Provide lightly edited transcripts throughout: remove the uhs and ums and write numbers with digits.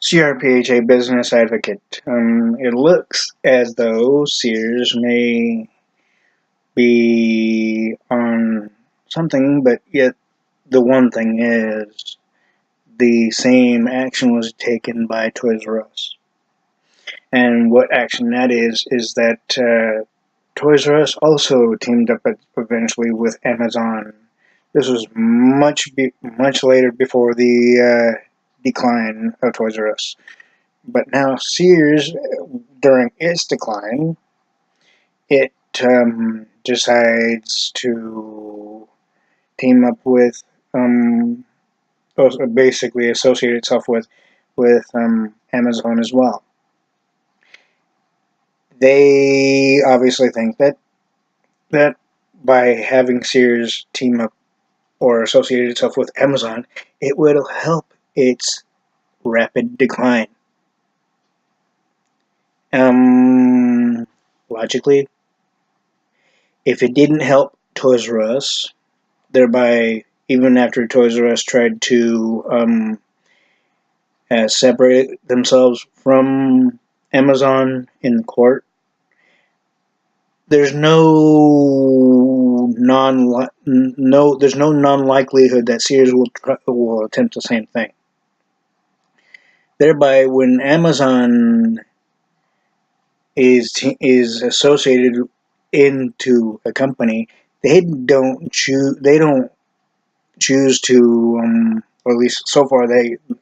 C.R.P.H.A. business advocate. It looks as though Sears may be on something, but yet the one thing is the same action was taken by Toys R Us. And what action that is that Toys R Us also teamed up eventually with Amazon. This was much later before the decline of Toys R Us. But now Sears, during its decline, it decides to team up with, basically associate itself with Amazon as well. They obviously think that by having Sears team up or associate itself with Amazon, it will help its rapid decline. Logically, if it didn't help Toys R Us, thereby, even after Toys R Us tried to separate themselves from Amazon in court, there's no non-likelihood that Sears will attempt the same thing. Thereby, when Amazon is associated into a company, they don't choose to, or at least so far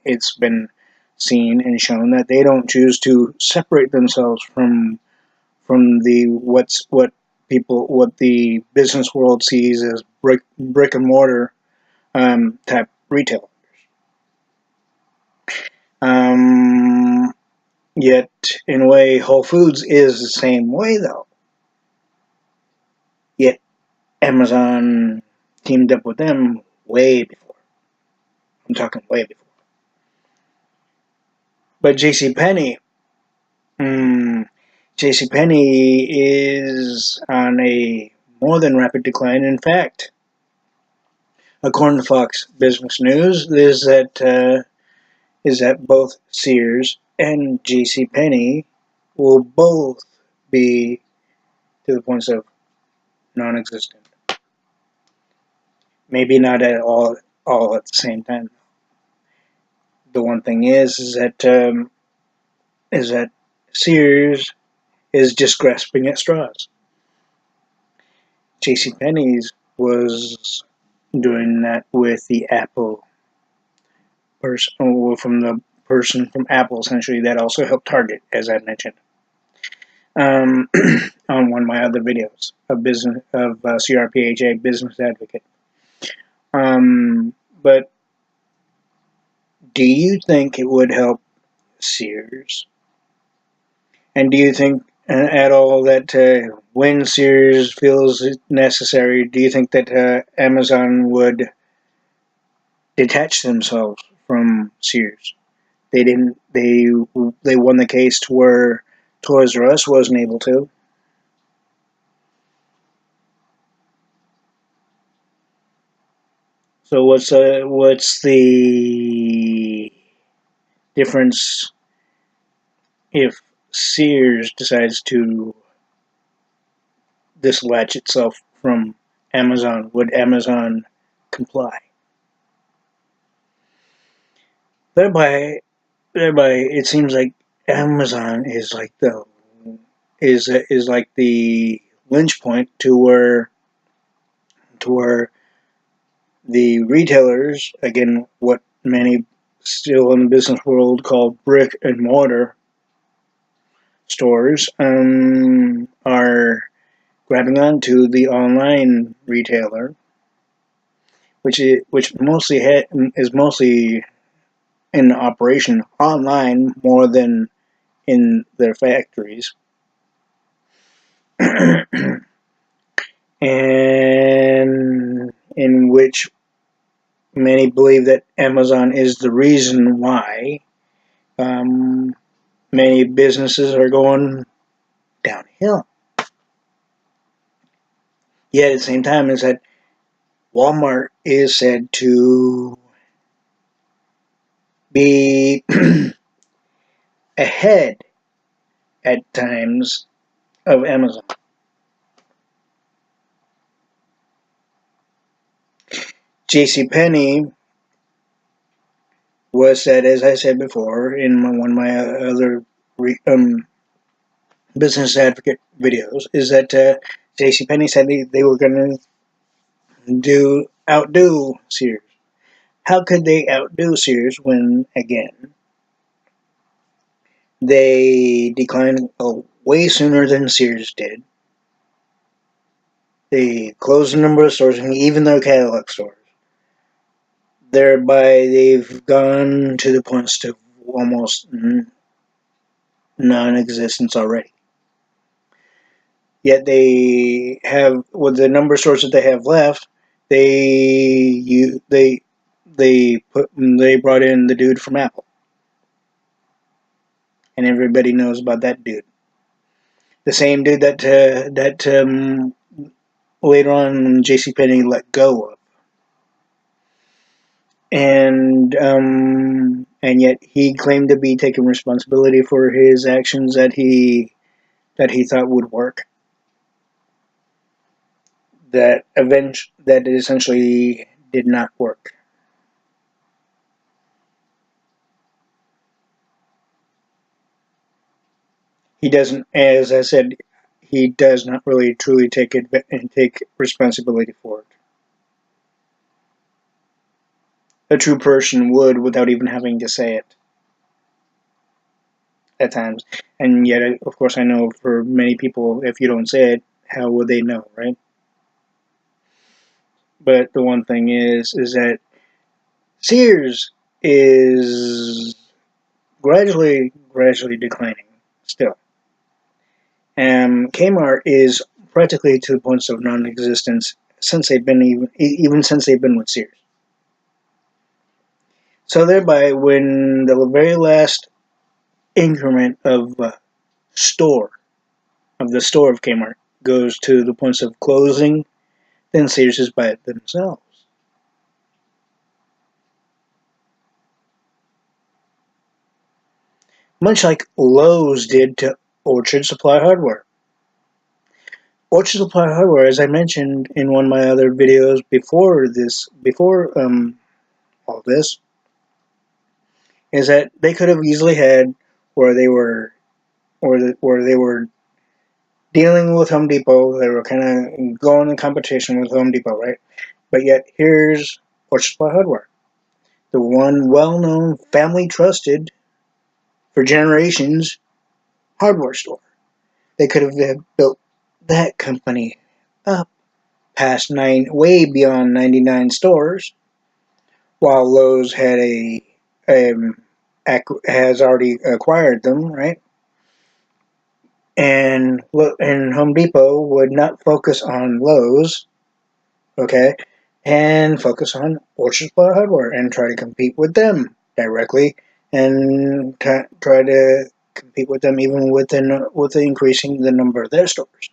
it's been seen and shown that they don't choose to separate themselves from what the business world sees as brick and mortar type retail. Yet in a way, Whole Foods is the same way though. Yet Amazon teamed up with them way before. I'm talking way before. But JCPenney is on a more than rapid decline. In fact, according to Fox Business News, is that both Sears and JCPenney will both be to the points of non-existent. Maybe not at all at the same time. The one thing is that Sears is just grasping at straws. JCPenney's was doing that with the Apple person, from the person from Apple, essentially, that also helped Target, as I mentioned, on one of my other videos of C.R.P.H.A. business advocate. But do you think it would help Sears? And do you think at all that when Sears feels it necessary, do you think that Amazon would detach themselves from Sears? They didn't. They won the case to where Toys R Us wasn't able to. So what's the difference if Sears decides to dislodge itself from Amazon? Would Amazon comply? Thereby, it seems like Amazon is like the lynch point to where the retailers, again, what many still in the business world call brick and mortar stores, are grabbing onto the online retailer, which mostly is mostly in operation online more than in their factories. And in which many believe that Amazon is the reason why many businesses are going downhill. Yet at the same time, is that Walmart is said to be ahead at times of Amazon. JCPenney was said, as I said before, in one of my other business advocate videos, is that JCPenney said they were going to outdo Sears. How could they outdo Sears when, again, they declined way sooner than Sears did? They closed a number of stores, even their Cadillac stores. Thereby, they've gone to the point of almost non-existence already. Yet they have, with the number of stores that they have left, they brought in the dude from Apple, and everybody knows about that dude. The same dude that later on JCPenney let go of, and yet he claimed to be taking responsibility for his actions that he thought would work. That essentially did not work. He doesn't, as I said, he does not really truly take it and take responsibility for it. A true person would, without even having to say it at times. And yet, of course, I know for many people, if you don't say it, how would they know, right? But the one thing is that Sears is gradually declining still. Kmart is practically to the point of non-existence since they've been even since they've been with Sears. So thereby, when the very last increment of store of the store of Kmart goes to the point of closing, then Sears is by themselves. Much like Lowe's did to Orchard Supply Hardware. Orchard Supply Hardware, as I mentioned in one of my other videos before all this, is that they could have easily had where they were, where they were dealing with Home Depot. They were kind of going in competition with Home Depot, right? But yet here's Orchard Supply Hardware, the one well-known, family-trusted for generations hardware store. They could have built that company up past way beyond 99 stores, while Lowe's had has already acquired them, right? And Home Depot would not focus on Lowe's, okay, and focus on Orchard Supply Hardware and try to compete with them directly, and try to compete with them even with increasing the number of their stores.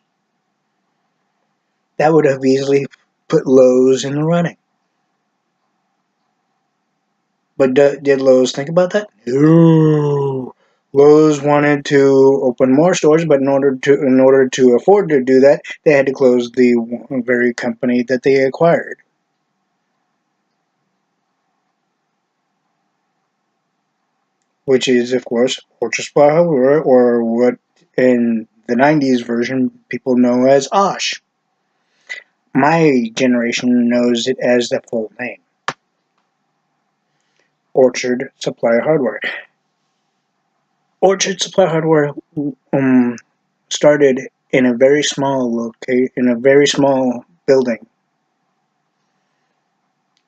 That would have easily put Lowe's in the running. But did Lowe's think about that? No. Lowe's wanted to open more stores, but in order to afford to do that, they had to close the very company that they acquired, which is, of course, Orchard Supply Hardware, or what in the '90s version people know as OSH. My generation knows it as the full name, Orchard Supply Hardware. Orchard Supply Hardware started in a very small building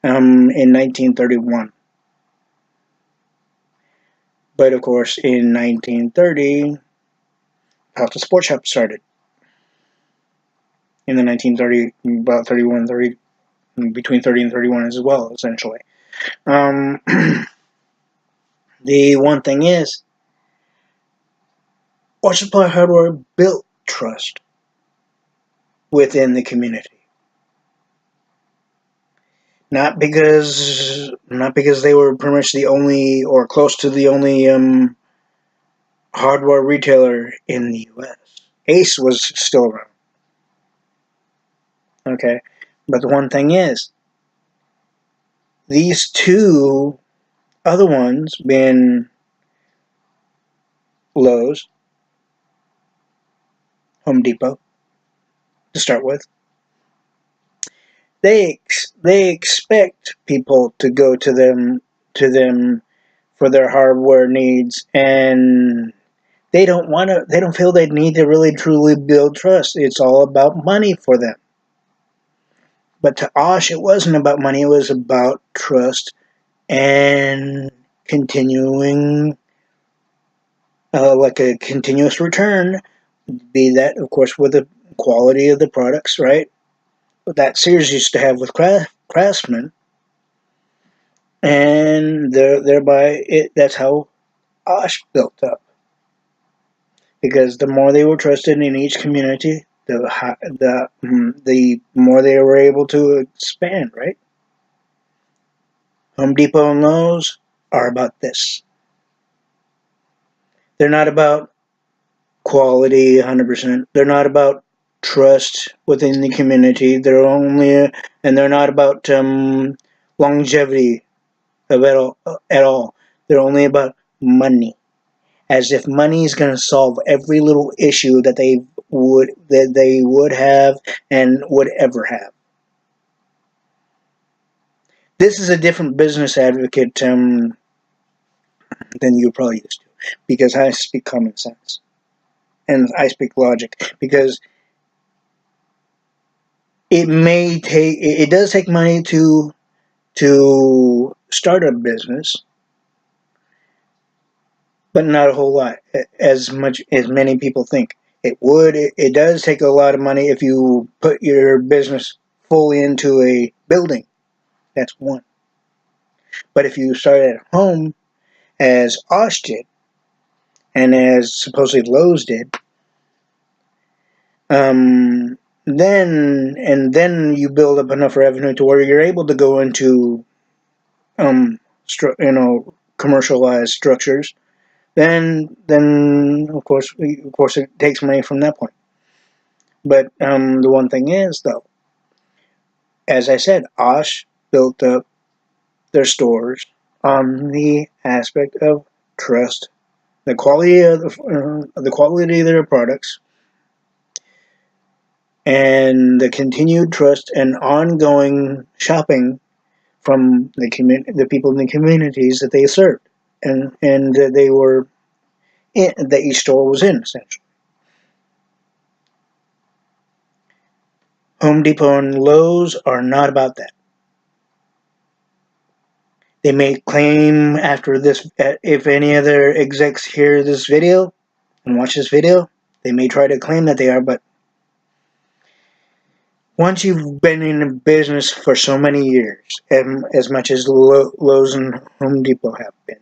in 1931. But of course, in 1930, Alpha Sports Shop started in the 1930, about 31, 30, between 30 and 31 as well, essentially. Um, the one thing is, Orchard Supply Hardware built trust within the community. Not because they were pretty much the only or close to the only hardware retailer in the U.S. Ace was still around. Okay, but the one thing is, these two other ones, being Lowe's, Home Depot, to start with, they expect people to go to them for their hardware needs, and they don't feel they need to really truly build trust. It's all about money for them. But to Osh, it wasn't about money. It was about trust and continuing, like a continuous return. Be that, of course, with the quality of the products, right? That Sears used to have with Craftsman, and thereby that's how Osh built up. Because the more they were trusted in each community, the more they were able to expand, right? Home Depot and Lowe's are about this. They're not about quality 100%. They're not about trust within the community. They're not about longevity of at all. They're only about money. As if money is going to solve every little issue that they would have and would ever have. This is a different business advocate than you're probably used to, because I speak common sense and I speak logic. Because it does take money to start a business, but not a whole lot, as much as many people think it would. It does take a lot of money if you put your business fully into a building. That's one. But if you start at home, as Osh did, and as supposedly Lowe's did, then you build up enough revenue to where you're able to go into commercialized structures. Then of course it takes money from that point. But the one thing is, though, as I said, Osh built up their stores on the aspect of trust, the quality of their products, and the continued trust and ongoing shopping from the people in the communities that they served, and they were that each store was in, essentially. Home Depot and Lowe's are not about that. They may claim after this, if any other execs hear this video and watch this video, they may try to claim that they are, but once you've been in business for so many years, as much as Lowe's and Home Depot have been,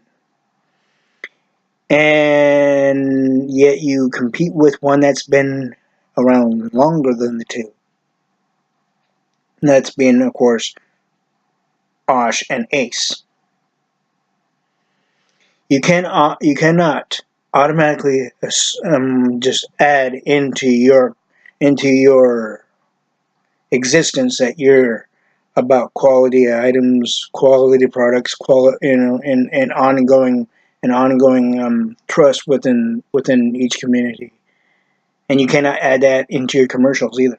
and yet you compete with one that's been around longer than the two, that's been, of course, Osh and Ace. You cannot automatically just add into your existence that you're about quality items, quality products, and ongoing trust within each community. And you cannot add that into your commercials either,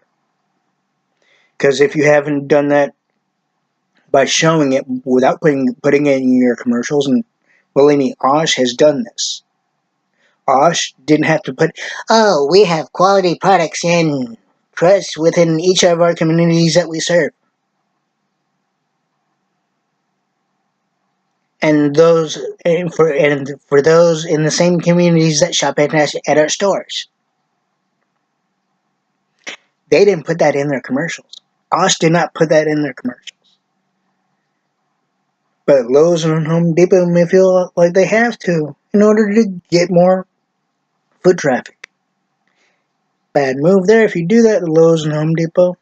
because if you haven't done that by showing it without putting it in your commercials, and believe me, Osh has done this. Osh didn't have to put, oh, we have quality products in trust within each of our communities that we serve. And for those in the same communities that shop at our stores, they didn't put that in their commercials. Osh did not put that in their commercials. But Lowe's and Home Depot may feel like they have to in order to get more foot traffic. Bad move there if you do that, Lowe's and Home Depot.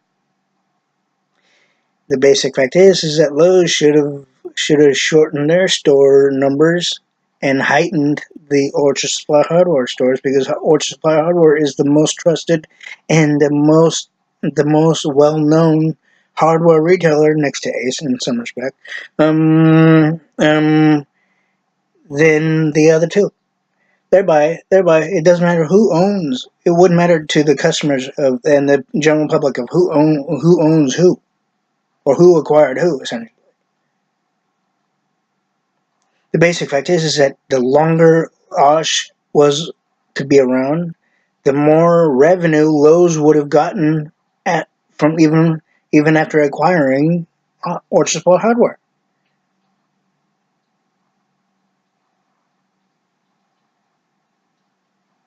The basic fact is that Lowe's should have shortened their store numbers and heightened the Orchard Supply Hardware stores, because Orchard Supply Hardware is the most trusted and the most well-known hardware retailer next to Ace in some respect, than the other two. Thereby, it doesn't matter who owns. It wouldn't matter to the customers of and the general public of who owns who or who acquired who. Essentially, the basic fact is that the longer Osh was to be around, the more revenue Lowe's would have gotten at from even after acquiring Orchard Supply Hardware.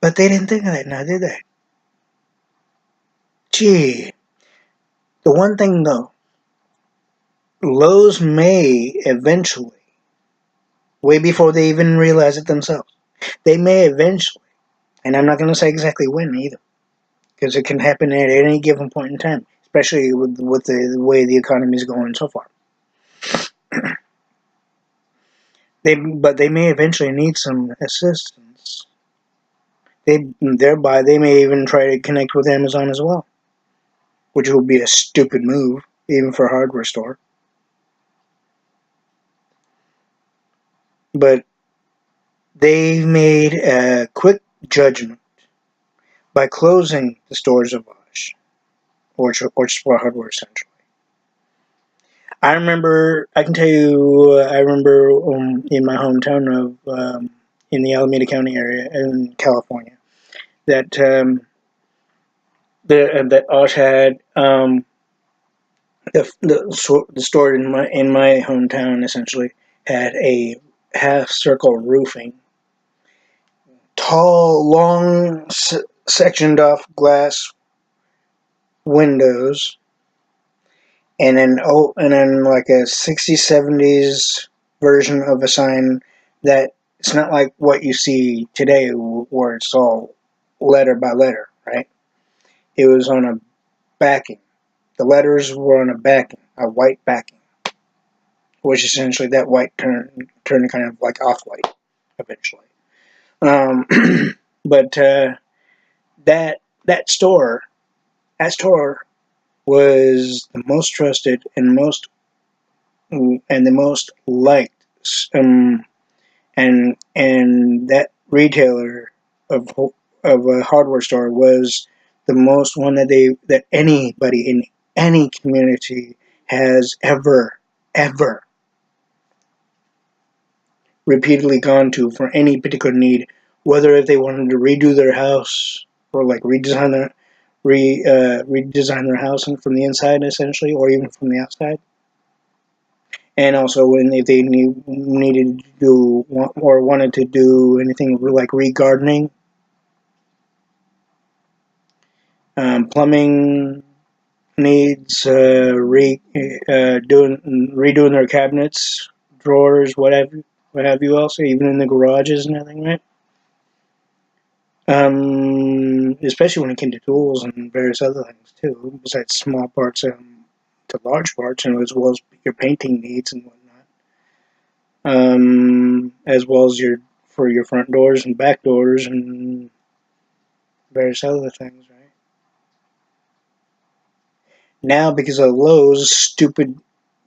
But they didn't think of that now, did they? Gee, the one thing though, Lowe's may eventually, way before they even realize it themselves, they may eventually, and I'm not going to say exactly when either, because it can happen at any given point in time, especially with the way the economy is going so far. But they may eventually need some assistance. Thereby they may even try to connect with Amazon as well, which would be a stupid move, even for a hardware store. But they made a quick judgment by closing the stores of Bosch, or Sport Hardware essentially. I can tell you, I remember in my hometown in the Alameda County area in California, that that Osh had the store in my hometown essentially had a half circle roofing, tall, long, sectioned off glass windows, and then like a 60s 70s version of a sign that it's not like what you see today where it's all letter by letter, right? It was on a backing. The letters were on a white backing, which essentially that white turned kind of like off white eventually. Um, but that that store that store was the most trusted and the most liked, and that retailer of a hardware store was the most one that anybody in any community has ever repeatedly gone to for any particular need, whether if they wanted to redo their house or like redesign their house from the inside essentially, or even from the outside. And also when if they needed to do or wanted to do anything like re-gardening, plumbing needs, redoing their cabinets, drawers, what have you else, even in the garages and everything, right? Especially when it came to tools and various other things too, besides small parts to large parts, and as well as your painting needs and whatnot, as well as your front doors and back doors and various other things, right? Now, because of Lowe's stupid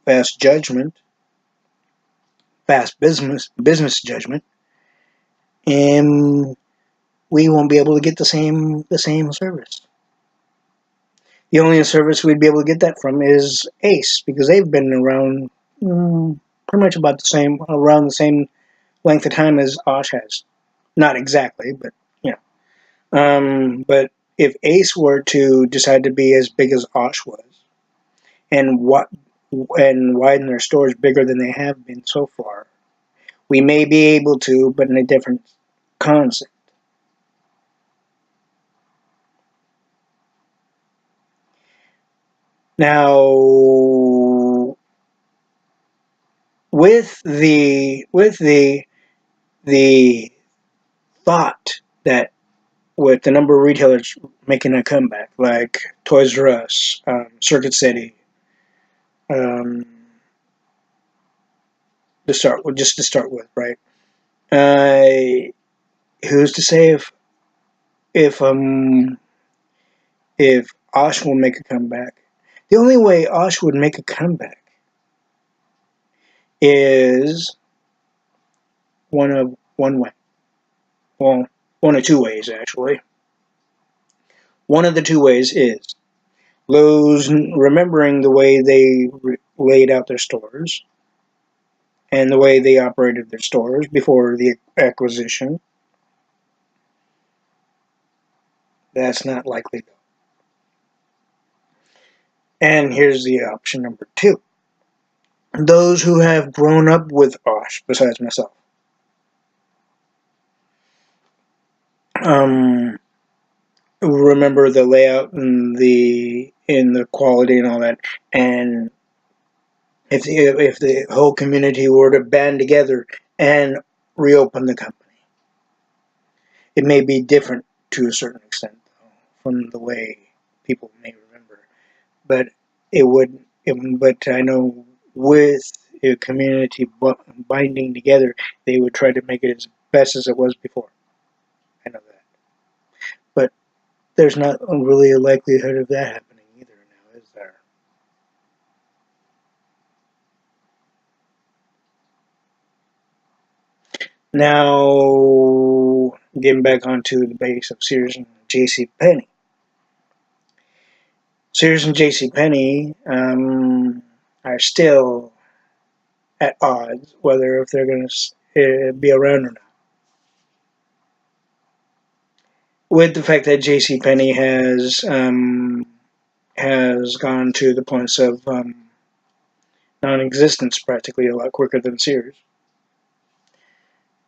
fast judgment, fast business judgment, and we won't be able to get the same service. The only service we'd be able to get that from is Ace, because they've been around pretty much about around the same length of time as Osh has. Not exactly, but you know. But if Ace were to decide to be as big as Osh was, and what and widen their stores bigger than they have been so far, we may be able to, but in a different concept. Now, with the thought that with the number of retailers making a comeback, like Toys R Us, Circuit City, um, just to start with, right? Uh, who's to say if if Osh will make a comeback? The only way Osh would make a comeback is one way. Well, one of two ways actually. One of the two ways is Lowe's remembering the way they laid out their stores and the way they operated their stores before the acquisition. That's not likely. And here's the option number two. Those who have grown up with Osh, besides myself, um, remember the layout and the quality and all that. And if the whole community were to band together and reopen the company, it may be different to a certain extent though, from the way people may remember. But it would. But I know with a community binding together, they would try to make it as best as it was before. I know that, but there's not really a likelihood of that happening either now, is there? Now, getting back onto the base of Sears and J.C. Penney. Sears and J.C. Penney are still at odds whether if they're going to be around or not. With the fact that J.C. Penney has gone to the points of non-existence practically a lot quicker than Sears.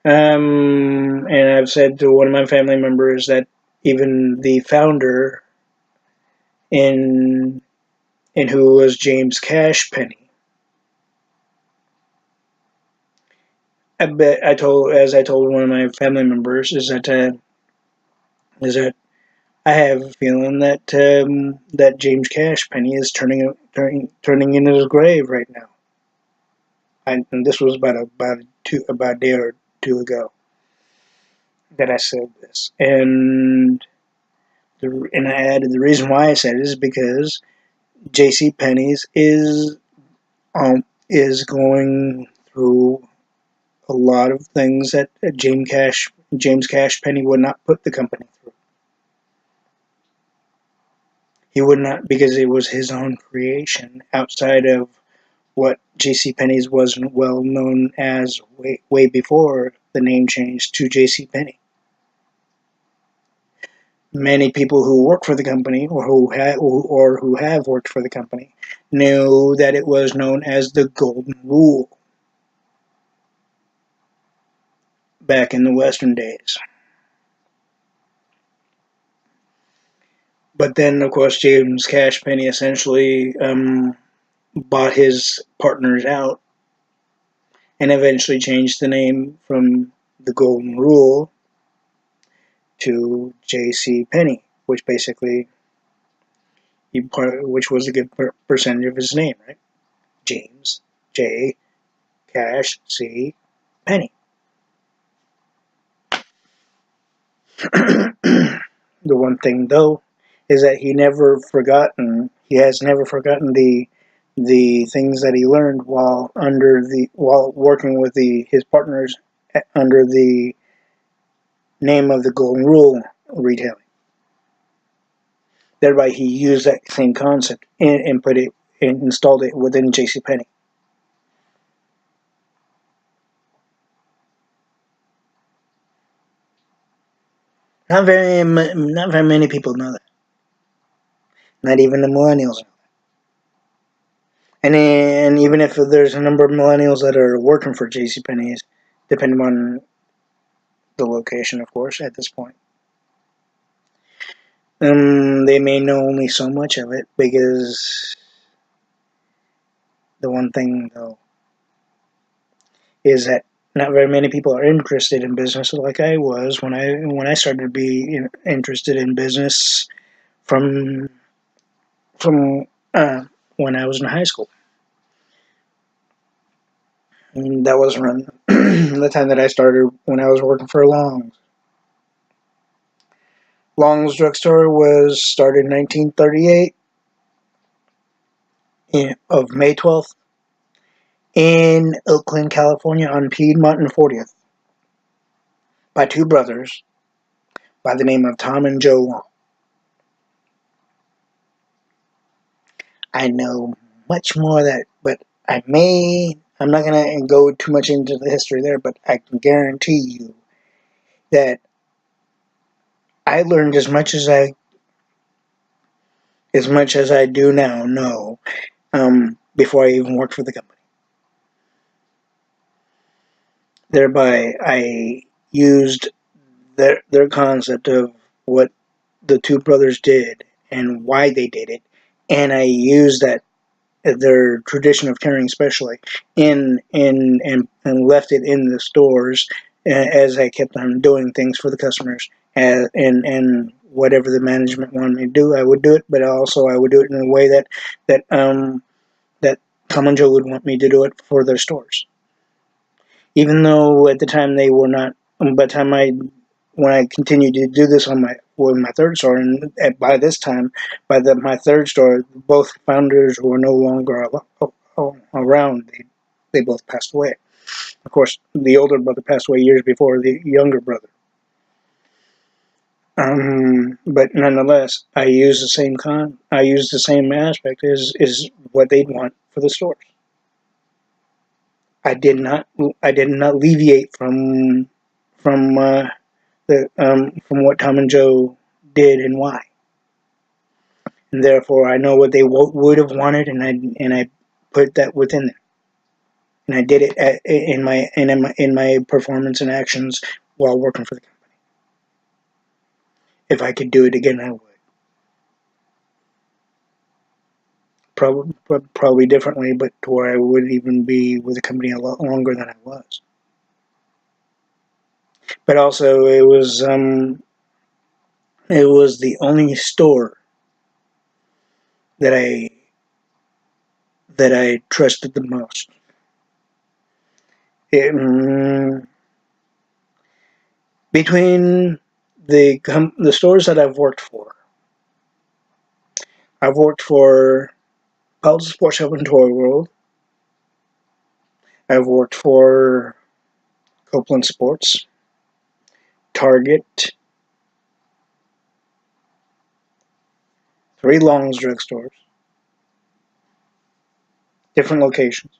And I've said to one of my family members that even the founder in who was James Cash Penney. I told one of my family members is that I have a feeling that that James Cash Penney is turning in his grave right now. And this was about a day or two ago that I said this, and I added the reason why I said it is because J.C. Penney's is going through a lot of things that James Cash Penney would not put the company through. He would not, because it was his own creation outside of what J.C. Penney's was well known as way before the name changed to J.C. Penney. Many people who work for the company or who have worked for the company knew that it was known as the Golden Rule back in the Western days. But then, of course, James Cash Penney essentially bought his partners out and eventually changed the name from the Golden Rule to J.C. Penney, which basically which was a good percentage of his name, right? James J. Cash C. Penney. The one thing though is that he has never forgotten the things that he learned while working with his partners under the name of the Golden Rule retailing. Thereby, he used that same concept and put it and installed it within J.C. Penney. Not very many people know that. Not even the millennials. And even if there's a number of millennials that are working for J.C. Penney's, depending on the location, of course, at this point. They may know only so much of it because the one thing, though, is that not very many people are interested in business like I was when I started to be interested in business from from when I was in high school. And that wasn't the time that I started when I was working for Long's. Long's Drugstore was started in 1938 of May 12th in Oakland, California on Piedmont and 40th by two brothers by the name of Tom and Joe Long. I know much more of that, but I'm not going to go too much into the history there, but I can guarantee you that I learned as much as I do now know before I even worked for the company. Thereby, I used their concept of what the two brothers did and why they did it, and I used that their tradition of caring specially and left it in the stores as I kept on doing things for the customers and whatever the management wanted me to do, I would do it, but also I would do it in a way that Tom and Joe would want me to do it for their stores. Even though at the time they were not, by the time when I continued to do this on my third store, and by this time, my third store, both founders were no longer around. They both passed away. Of course, the older brother passed away years before the younger brother. But nonetheless, I used the same aspect is what they'd want for the stores. I did not deviate from from what Tom and Joe did and why, and therefore I know what they would have wanted, and I put that within there, and I did it in my performance and actions while working for the company. If I could do it again, I would. Probably differently, but to where I would even be with the company a lot longer than I was. But also, it was the only store that I trusted the most. It, between the stores that I've worked for Paul's Sports Shop and Toy World. I've worked for Copeland Sports, Target, 3 Long's drugstores, different locations,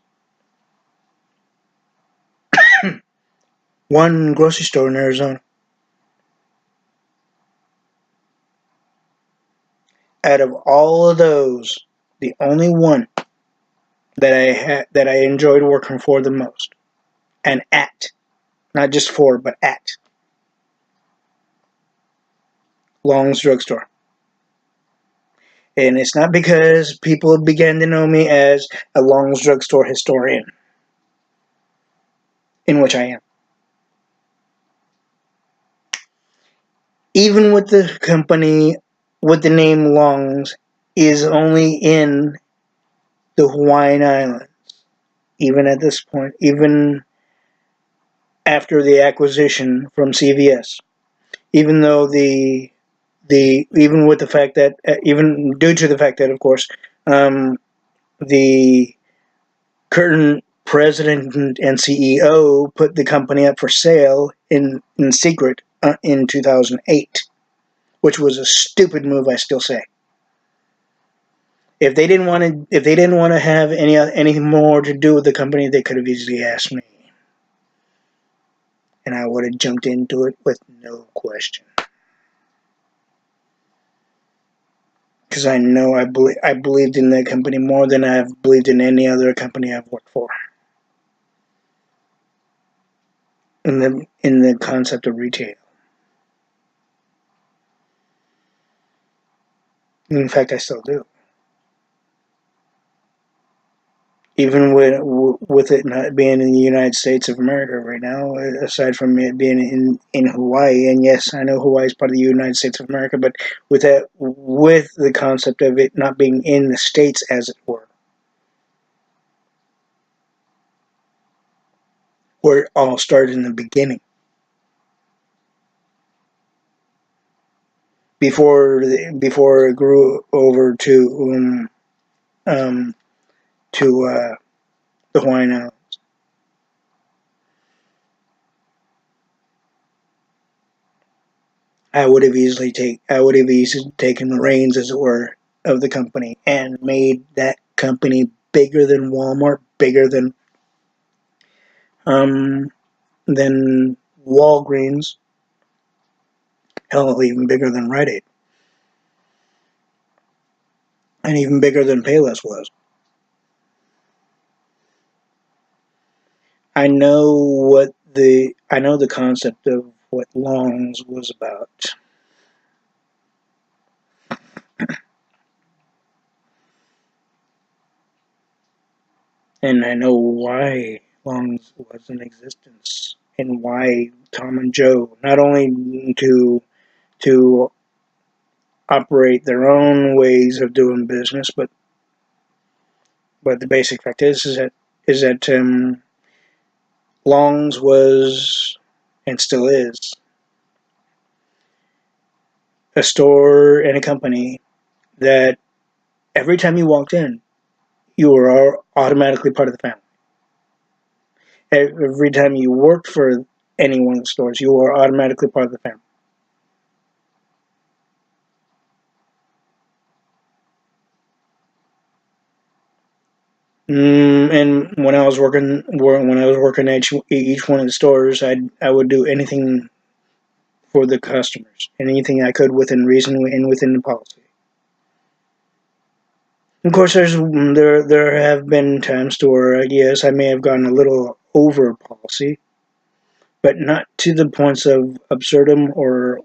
1 grocery store in Arizona. Out of all of those, the only one that I enjoyed working for the most, and at, not just for, but at, Long's Drugstore. And it's not because people began to know me as a Long's Drugstore historian, in which I am. Even with the company, with the name Long's, is only in the Hawaiian Islands. Even at this point, even after the acquisition from CVS, even though even with the fact that even due to the fact that of course the current president and CEO put the company up for sale in secret in 2008, which was a stupid move, I still say. If they didn't want to have any more to do with the company, they could have easily asked me, and I would have jumped into it with no question. Because I know I believed in that company more than I've believed in any other company I've worked for. In the concept of retail. In fact, I still do. Even with it not being in the United States of America right now, aside from it being in Hawaii, and yes, I know Hawaii is part of the United States of America, but with the concept of it not being in the States, as it were, where it all started in the beginning. Before it grew over to the Hawaiian Islands. I would have easily taken the reins, as it were, of the company and made that company bigger than Walmart, bigger um than Walgreens, hell, even bigger than Rite Aid, and even bigger than Payless was. I know the concept of what Longs was about, and I know why Longs was in existence, and why Tom and Joe, not only to operate their own ways of doing business, but the basic fact is that Longs was and still is a store and a company that every time you walked in, you were automatically part of the family. Every time you worked for any one of the stores, you were automatically part of the family. And when I was working at each one of the stores, I would do anything for the customers, anything I could within reason and within the policy. Of course, there have been times to where yes, I may have gone a little over policy, but not to the points of absurdum or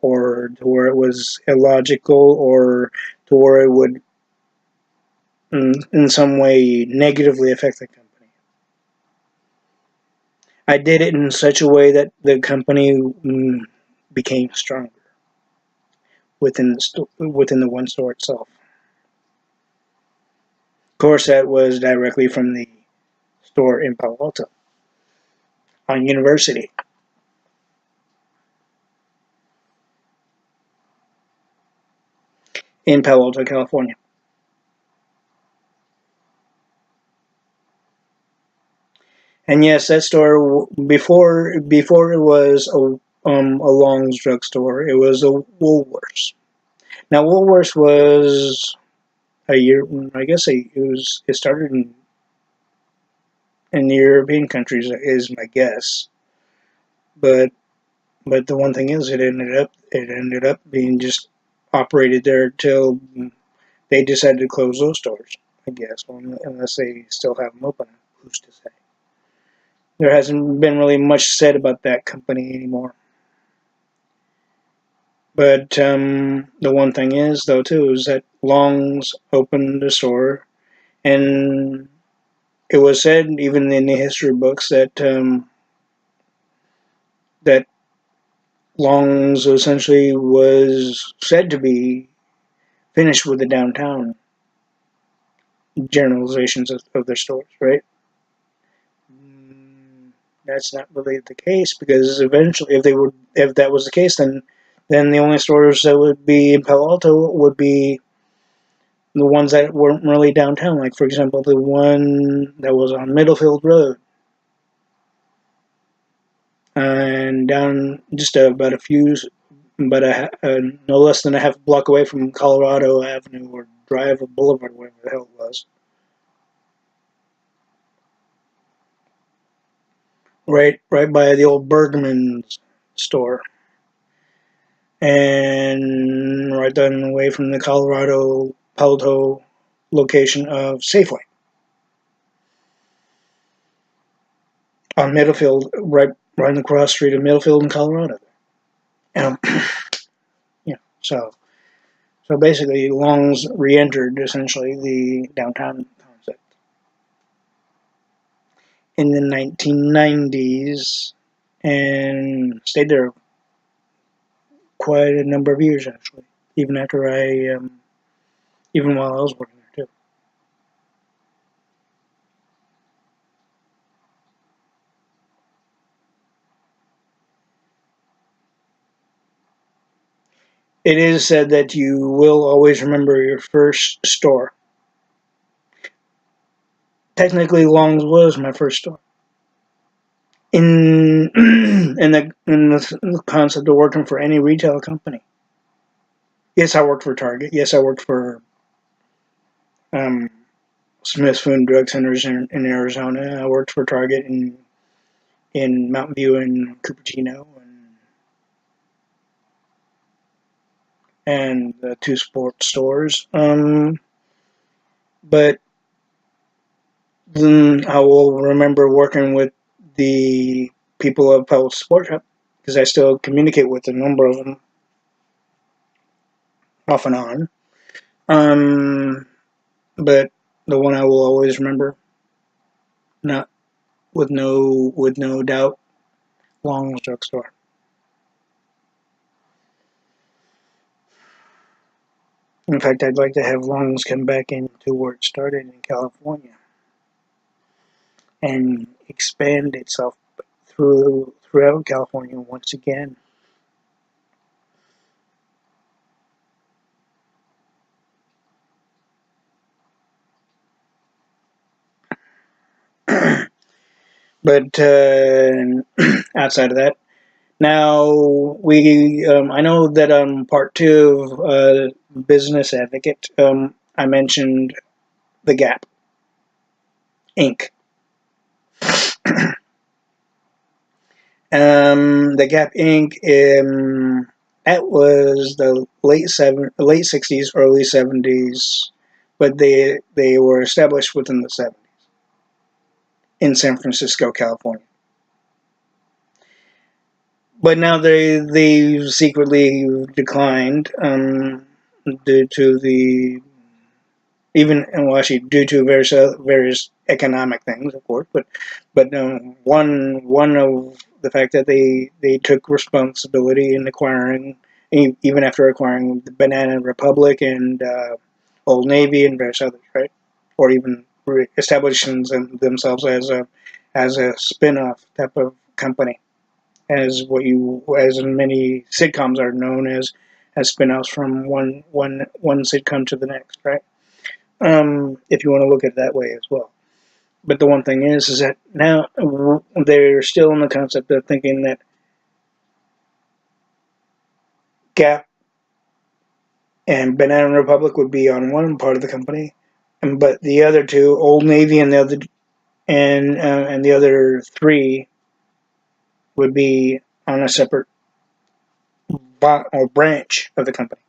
to where it was illogical or to where it would in some way negatively affect the company. I did it in such a way that the company became stronger within the one store itself. Of course, that was directly from the store in Palo Alto on University in Palo Alto, California. And yes, that store before it was a Long's drugstore, it was a Woolworths. Now Woolworths was a year, I guess it started in the European countries is my guess, but the one thing is it ended up being just operated there till they decided to close those stores. I guess unless they still have them open, who's to say? There hasn't been really much said about that company anymore. But the one thing is, though, too, is that Long's opened a store, and it was said, even in the history books, that Long's essentially was said to be finished with the downtown generalizations of their stores, right? That's not really the case because eventually, if that was the case, then the only stores that would be in Palo Alto would be the ones that weren't really downtown. Like for example, the one that was on Middlefield Road and down just about no less than a half block away from Colorado Avenue or Drive or Boulevard, whatever the hell it was. Right by the old Bergman's store, and right down away from the Colorado Palo Alto location of Safeway on Middlefield, right across the street of Middlefield in Colorado. Um, yeah, so basically, Long's re-entered essentially the downtown concept in the 1990s and stayed there quite a number of years actually, even after even while I was working there too. It is said that you will always remember your first store. Technically, Long's was my first store. In in the concept of working for any retail company. Yes, I worked for Target. Yes, I worked for um, Smith's Food and Drug Centers in Arizona. I worked for Target in Mountain View and Cupertino and the two sports stores. But then I will remember working with the people of Pebble Sports Shop because I still communicate with a number of them off and on. Um, but the one I will always remember, not with no doubt, Long's Drugstore. In fact, I'd like to have Long's come back into where it started in California and expand itself throughout California once again. But outside of that, now I know that part two of Business Advocate. I mentioned the Gap Inc. The Gap Inc. That was the late '60s, early '70s, but they were established within the '70s in San Francisco, California. But now they secretly declined due to the even well actually due to various economic things, of course. But one of the fact that they took responsibility in acquiring even after acquiring the Banana Republic and Old Navy and various others, right? Or even establishing themselves as a spin-off type of company as in many sitcoms are known as spin-offs from one sitcom to the next, right? If you want to look at it that way as well. But the one thing is that now they're still in the concept of thinking that Gap and Banana Republic would be on one part of the company, but the other two, Old Navy and the other three, would be on a separate or branch of the company.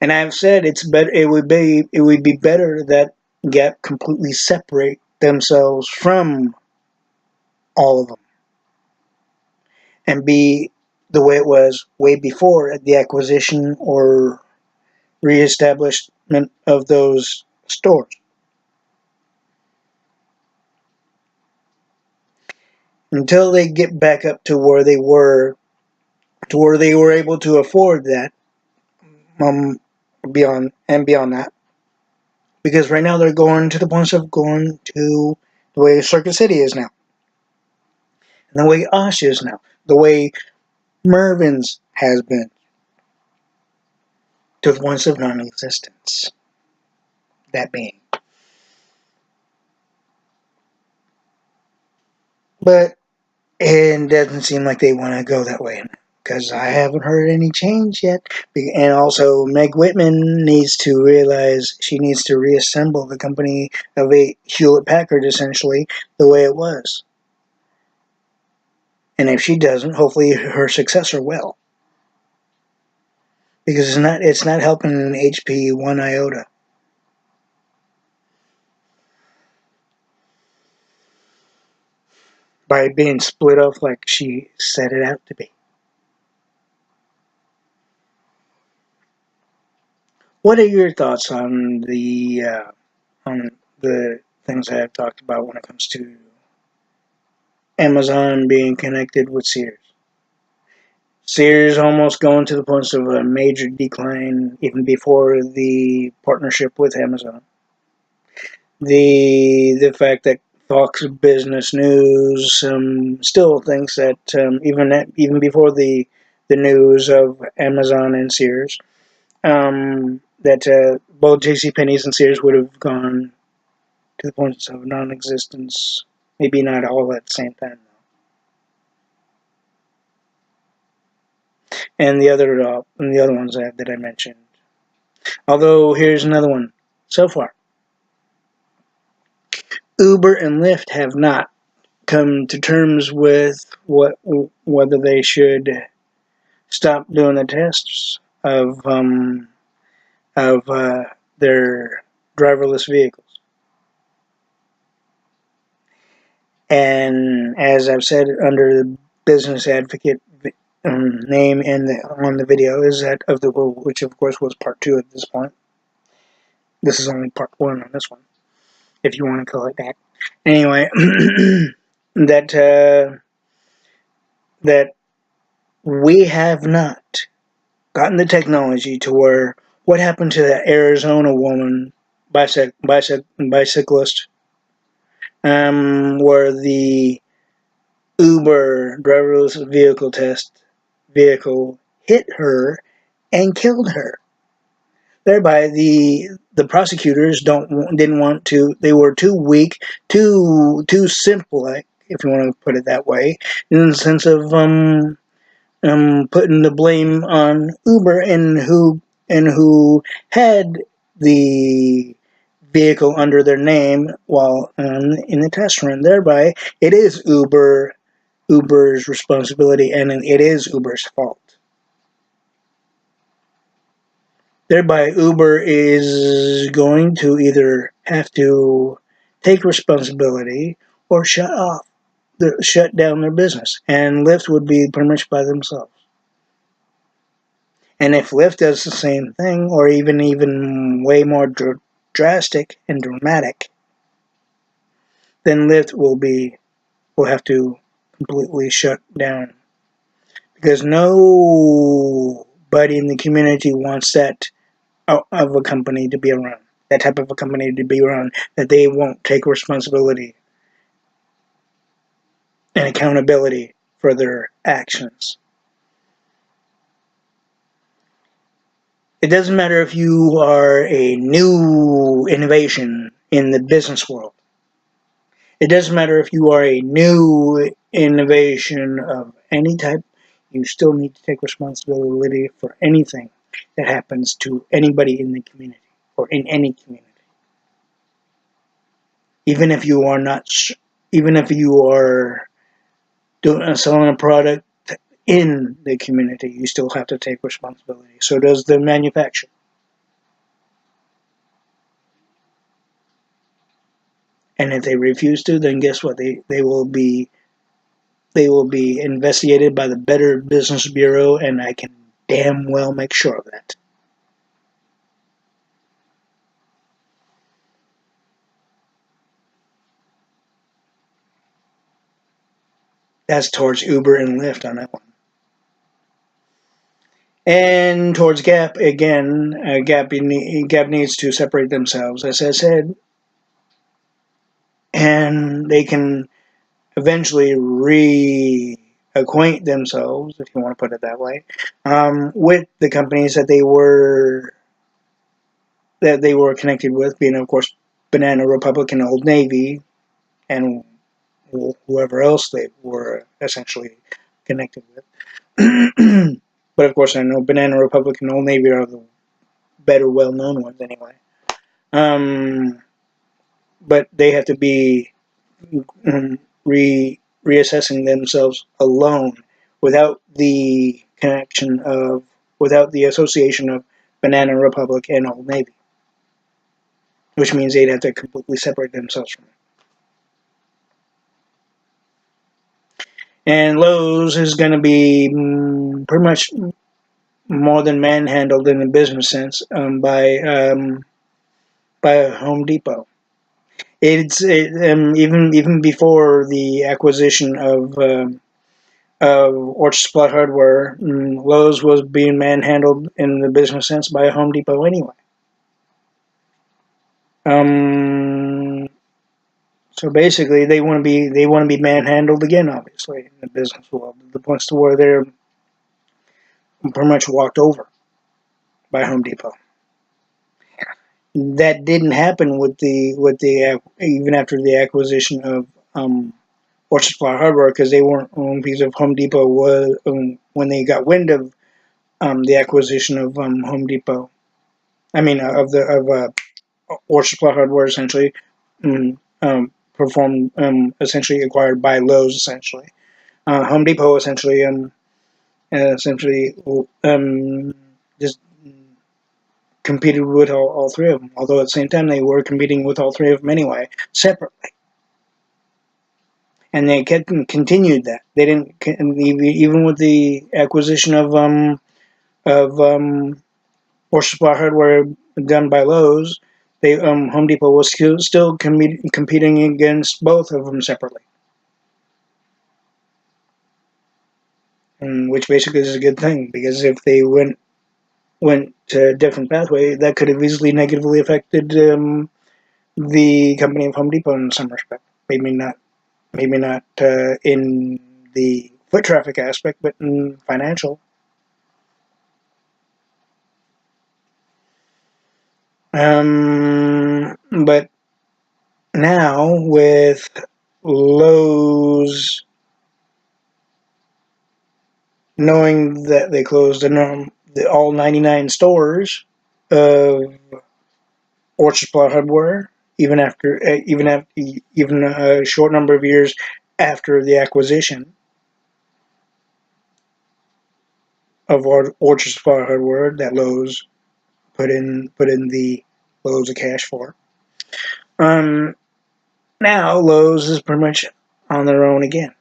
And I've said it's better. It would be better that Gap completely separate themselves from all of them and be the way it was way before the acquisition or reestablishment of those stores. Until they get back up to where they were able to afford that, um, beyond that, because right now they're going to the point of going to the way Circuit City is now, and the way Osh is now, the way Mervin's has been, to the points of non-existence. That being, but it doesn't seem like they want to go that way because I haven't heard any change yet. And also, Meg Whitman needs to realize she needs to reassemble the company of a Hewlett Packard essentially the way it was. And if she doesn't, hopefully her successor will, because it's not helping HP one iota by being split off like she set it out to be. What are your thoughts on the things I have talked about when it comes to Amazon being connected with Sears? Sears almost going to the point of a major decline even before the partnership with Amazon. The fact that Fox Business News still thinks that even before the news of Amazon and Sears, that both JCPenney's and Sears would have gone to the point of non-existence. Maybe not all at the same time, though. And the other ones that I mentioned. Although here's another one. So far, Uber and Lyft have not come to terms with whether they should stop doing the tests of their driverless vehicles. And as I've said, under the business advocate name on the video is that of the which of course was part 2 at this point. This is only part 1 on this one, if you want to call it that. Anyway, that we have not gotten the technology to where what happened to that Arizona woman bicyclist, where the Uber driverless vehicle hit her and killed her. Thereby, the prosecutors didn't want to. They were too weak, too simple, if you want to put it that way, in the sense of putting the blame on Uber and who had the vehicle under their name while in the test run. Thereby, it is Uber's responsibility, and it is Uber's fault. Thereby, Uber is going to either have to take responsibility or shut down their business, and Lyft would be pretty much by themselves. And if Lyft does the same thing, or even way more drastic and dramatic, then Lyft will have to completely shut down, because nobody in the community wants that of a company to be around. That type of a company to be around, that they won't take responsibility and accountability for their actions. It doesn't matter if you are a new innovation in the business world. It doesn't matter if you are a new innovation of any type. You still need to take responsibility for anything that happens to anybody in the community or in any community. Even if you are not, even if you are selling a product in the community, you still have to take responsibility. So does the manufacturer. And if they refuse to, then guess what? They will be investigated by the Better Business Bureau, and I can damn well make sure of that. That's towards Uber and Lyft on that one. And towards Gap, again, Gap needs to separate themselves, as I said, and they can eventually reacquaint themselves, if you want to put it that way, with the companies that they were connected with, being of course Banana Republic and Old Navy, and whoever else they were essentially connected with. But of course, I know Banana Republic and Old Navy are the better, well-known ones anyway. But they have to be reassessing themselves alone, without the without the association of Banana Republic and Old Navy, which means they'd have to completely separate themselves from it. And Lowe's is going to be pretty much more than manhandled in the business sense by Home Depot. Even before the acquisition of Orchard Supply Hardware, Lowe's was being manhandled in the business sense by Home Depot anyway. So basically, they want to be manhandled again, obviously, in the business world, to the point to where pretty much walked over by Home Depot. That didn't happen with the even after the acquisition of Orchard Supply Hardware, because they weren't because of Home Depot was when they got wind of the acquisition of Home Depot. I mean of Orchard Supply Hardware essentially performed essentially acquired by Lowe's essentially. Home Depot essentially just competed with all three of them. Although at the same time they were competing with all three of them anyway, separately. And they continued that. They didn't even with the acquisition of Orchard Supply Hardware done by Lowe's. They Home Depot was still competing against both of them separately, which basically is a good thing because if they went to a different pathway, that could have easily negatively affected the company of Home Depot in some respect. Maybe not in the foot traffic aspect, but in financial. But now with Lowe's knowing that they closed all 99 stores of Orchard Supply Hardware, even a short number of years after the acquisition of Orchard Supply Hardware that Lowe's put in the loads of cash for. Um, Now Lowe's is pretty much on their own again.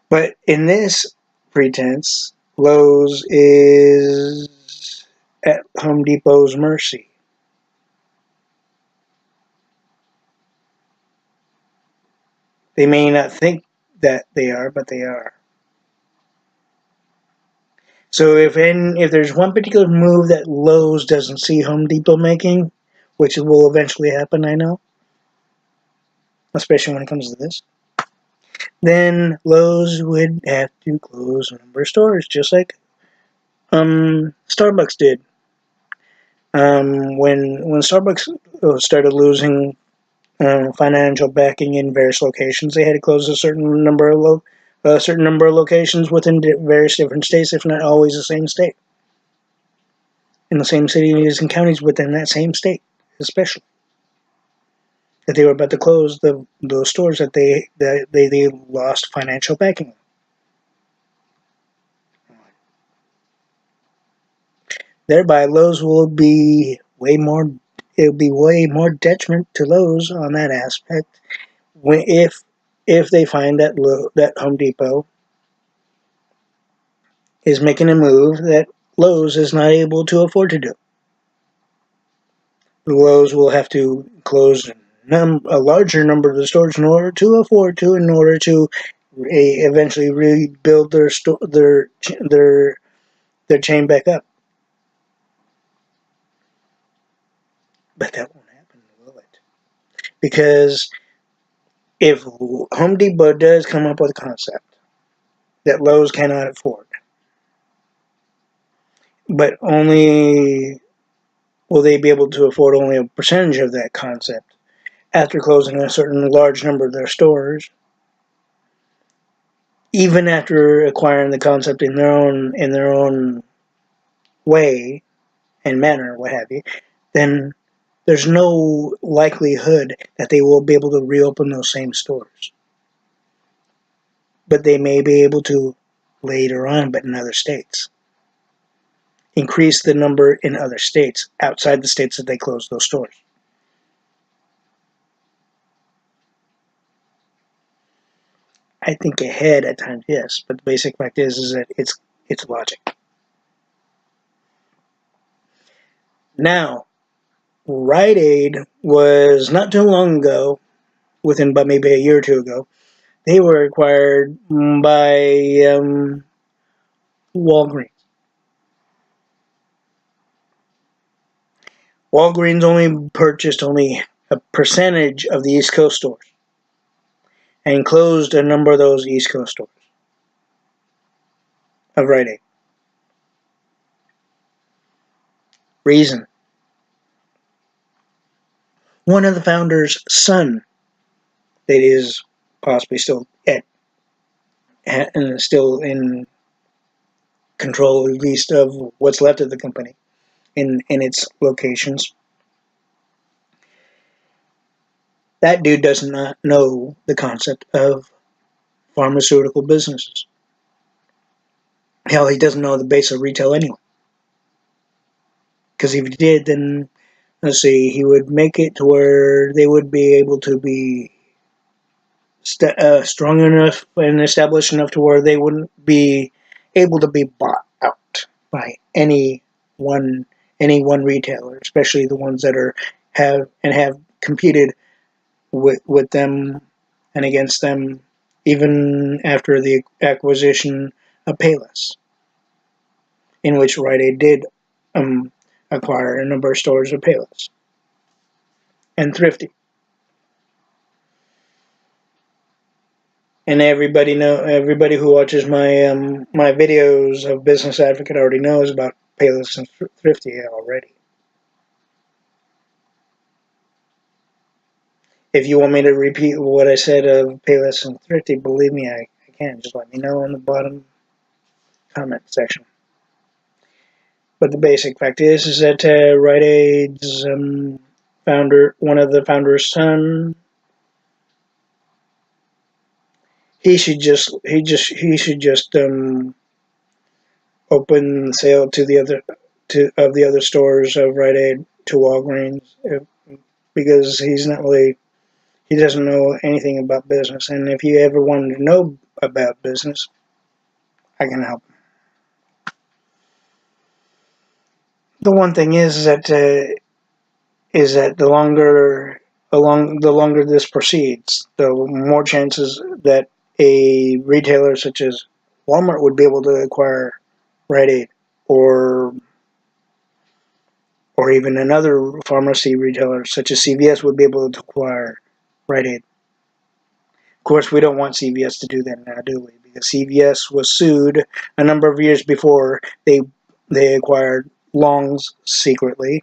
But in this pretense, Lowe's is at Home Depot's mercy. They may not think that they are, but they are. So if there's one particular move that Lowe's doesn't see Home Depot making, which will eventually happen, I know, especially when it comes to this, then Lowe's would have to close a number of stores, just like Starbucks did. When Starbucks started losing financial backing in various locations, they had to close a certain number of locations within various different states, if not always the same state, in the same cities and counties within that same state, especially that they were about to close those stores that they lost financial backing. Thereby, Lowe's will be way more. It'll be way more detriment to Lowe's on that aspect when if they find that Home Depot is making a move that Lowe's is not able to afford to do. Lowe's will have to close a larger number of the stores in order to eventually rebuild their chain back up. But that won't happen, will it? Because if Home Depot does come up with a concept that Lowe's cannot afford, but only will they be able to afford only a percentage of that concept after closing a certain large number of their stores, even after acquiring the concept in their own way and manner, what have you, then there's no likelihood that they will be able to reopen those same stores. But they may be able to later on, but in other states. Increase the number in other states, outside the states that they closed those stores. I think ahead at times, yes, but the basic fact is that it's logic. Now, Rite Aid was not too long ago, within about maybe a year or two ago, they were acquired by Walgreens. Walgreens only purchased only a percentage of the East Coast stores and closed a number of those East Coast stores. of Rite Aid. Reason. One of the founders' son that is possibly still still in control, at least of what's left of the company in its locations. That dude does not know the concept of pharmaceutical businesses. Hell, he doesn't know the base of retail anyway. Because if he did, then, let's see, he would make it to where they would be able to be strong enough and established enough to where they wouldn't be able to be bought out by any one retailer, especially the ones that have competed with them and against them even after the acquisition of Payless, in which Rite Aid did acquire a number of stores of Payless and Thrifty. And everybody who watches my videos of Business Advocate already knows about Payless and Thrifty already. If you want me to repeat what I said of Payless and Thrifty, believe me, I can. Just let me know in the bottom comment section. But the basic fact is that Rite Aid's founder, one of the founder's son, he should just open sale to the other stores of Rite Aid to Walgreens, because he doesn't know anything about business. And if you ever wanted to know about business, I can help. The one thing is that the longer this proceeds, the more chances that a retailer such as Walmart would be able to acquire Rite Aid, or even another pharmacy retailer such as CVS would be able to acquire Rite Aid. Of course, we don't want CVS to do that now, do we? Because CVS was sued a number of years before they acquired Long's secretly.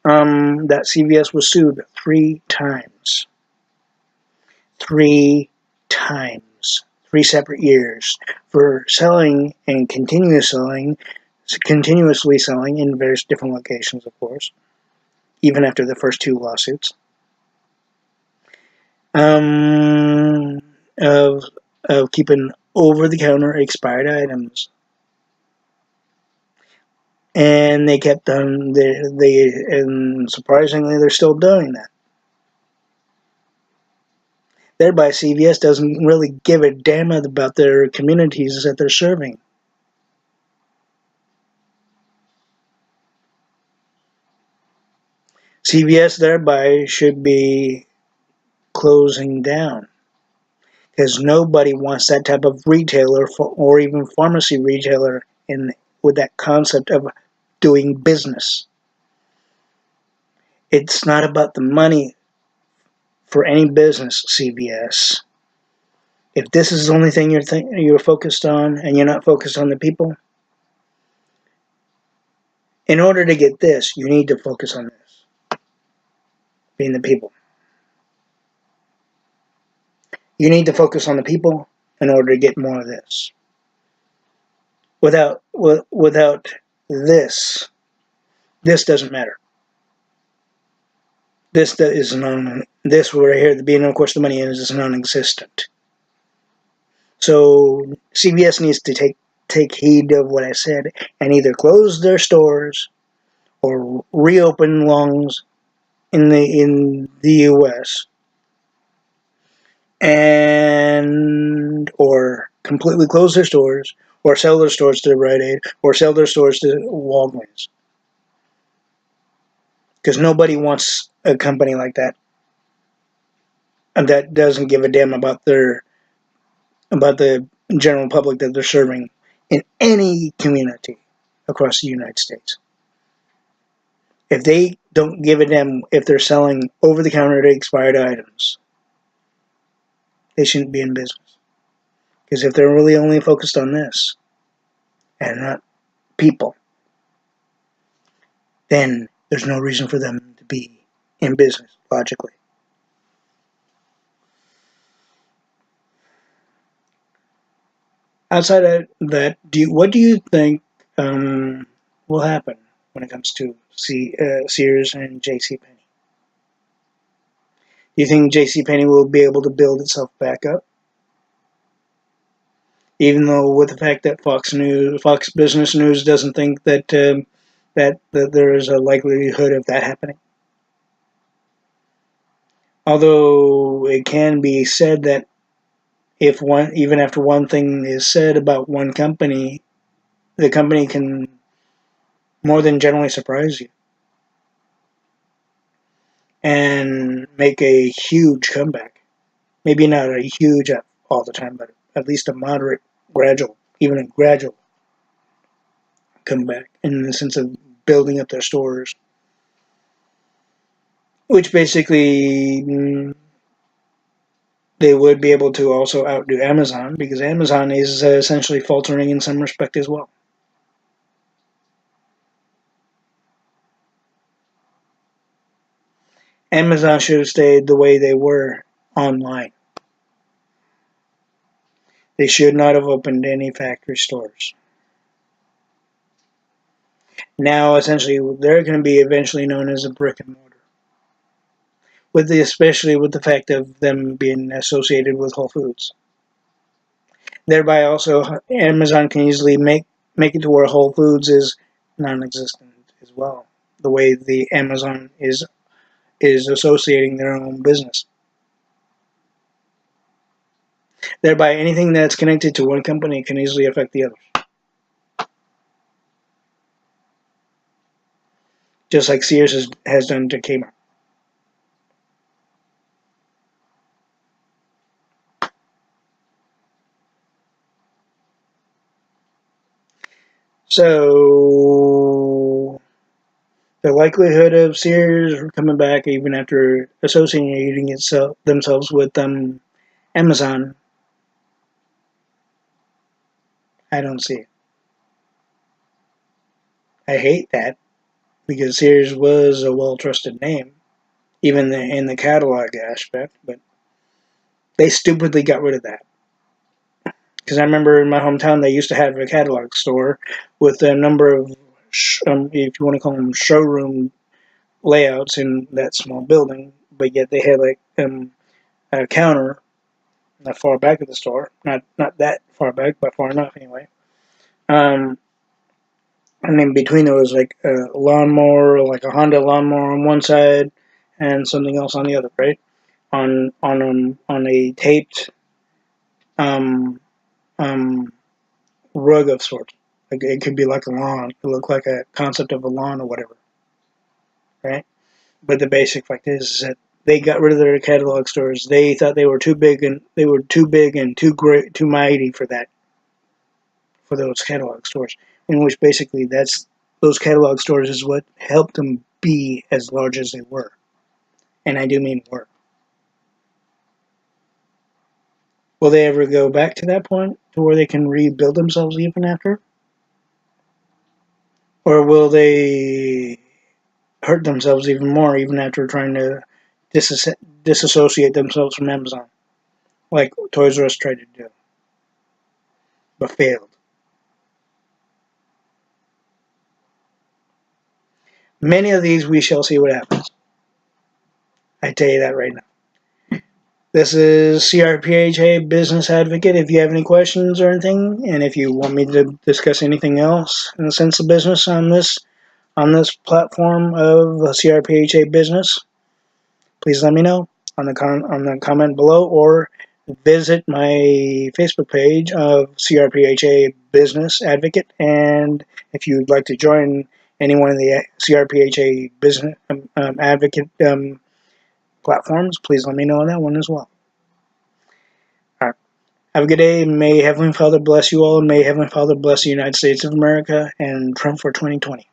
That CVS was sued 3 times. 3 times. 3 separate years for selling and continuously selling in various different locations, of course, even after the first 2 lawsuits. Of keeping over-the-counter expired items, and they kept on. And surprisingly, they're still doing that. Thereby, CVS doesn't really give a damn about their communities that they're serving. CVS thereby should be closing down, because nobody wants that type of retailer or even pharmacy retailer with that concept of doing business. It's not about the money for any business, CVS. If this is the only thing you're focused on, and you're not focused on the people, in order to get this, you need to focus on this, being the people. You need to focus on the people in order to get more of this. Without this doesn't matter. This right here, being of course the money is non-existent. So CVS needs to take heed of what I said and either close their stores or reopen Long's in the U.S. and or completely close their stores, or sell their stores to Rite Aid, or sell their stores to Walgreens. Because nobody wants a company like that, and that doesn't give a damn about the general public that they're serving in any community across the United States. If they don't give a damn if they're selling over-the-counter expired items, they shouldn't be in business. Because if they're really only focused on this, and not people, then there's no reason for them to be in business, logically. Outside of that, what do you think will happen when it comes to Sears and J.C.Penney? Do you think J.C.Penney will be able to build itself back up? Even though, with the fact that Fox Business News doesn't think that there is a likelihood of that happening. Although it can be said that even after one thing is said about one company, the company can more than generally surprise you and make a huge comeback. Maybe not a huge all the time, but at least a moderate, gradual, even a gradual comeback in the sense of building up their stores, which basically they would be able to also outdo Amazon because Amazon is essentially faltering in some respect as well. Amazon should have stayed the way they were online. They should not have opened any factory stores. Now, essentially, they're going to be eventually known as a brick and mortar, especially with the fact of them being associated with Whole Foods. Thereby, also, Amazon can easily make it to where Whole Foods is non-existent as well. The way the Amazon is associating their own business. Thereby, anything that's connected to one company can easily affect the others. Just like Sears has done to Kmart. So, the likelihood of Sears coming back even after associating themselves with Amazon, I don't see it. I hate that because Sears was a well-trusted name, even in the catalog aspect, but they stupidly got rid of that. Because I remember in my hometown they used to have a catalog store with a number of, if you want to call them showroom layouts in that small building, but yet they had like a counter not far back of the store, not that far back, but far enough anyway. Um, and in between there was like a lawnmower, like a Honda lawnmower on one side, and something else on the other, right? On a taped um, um, rug of sorts. Like it could be like a lawn. It could look like a concept of a lawn or whatever, right? But the basic fact is that they got rid of their catalog stores. They thought they were too big and too great, too mighty for that, for those catalog stores. In which basically those catalog stores is what helped them be as large as they were, and I do mean were. Will they ever go back to that point to where they can rebuild themselves even after, or will they hurt themselves even more even after trying to disassociate themselves from Amazon, like Toys R Us tried to do, but failed. Many of these we shall see what happens. I tell you that right now. This is C.R.P.H.A. Business Advocate. If you have any questions or anything, and if you want me to discuss anything else in the sense of business on this platform of C.R.P.H.A. Business, please let me know on the comment below, or visit my Facebook page of C.R.P.H.A. Business Advocate. And if you'd like to join any one of the C.R.P.H.A. Business Advocate platforms, please let me know on that one as well. All right. Have a good day. May Heavenly Father bless you all, and may Heavenly Father bless the United States of America and Trump for 2020.